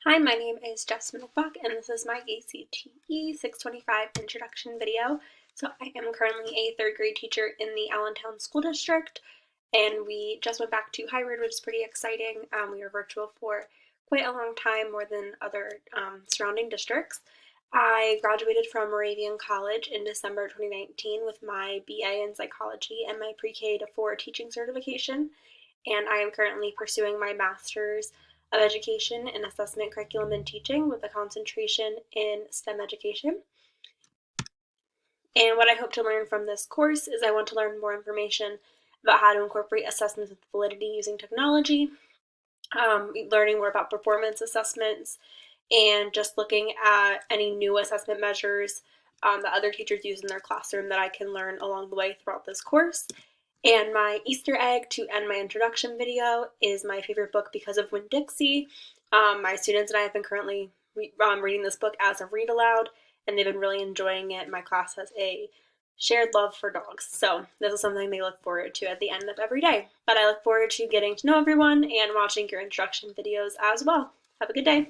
Hi, my name is Jess Milbach, and this is my ACTE 625 introduction video. So I am currently a third grade teacher in the Allentown School District, and we just went back to hybrid, which is pretty exciting. We were virtual for quite a long time, more than other surrounding districts. I graduated from Moravian College in December 2019 with my BA in psychology and my pre-K to 4 teaching certification, and I am currently pursuing my master's of education in assessment, curriculum, and teaching with a concentration in STEM education. And what I hope to learn from this course is I want to learn more information about how to incorporate assessments with validity using technology, learning more about performance assessments, and just looking at any new assessment measures that other teachers use in their classroom that I can learn along the way throughout this course. And my Easter egg to end my introduction video is my favorite book because of Winn-Dixie. My students and I have been currently reading this book as a read aloud, and they've been really enjoying it. My class has a shared love for dogs, so this is something they look forward to at the end of every day. But I look forward to getting to know everyone and watching your introduction videos as well. Have a good day.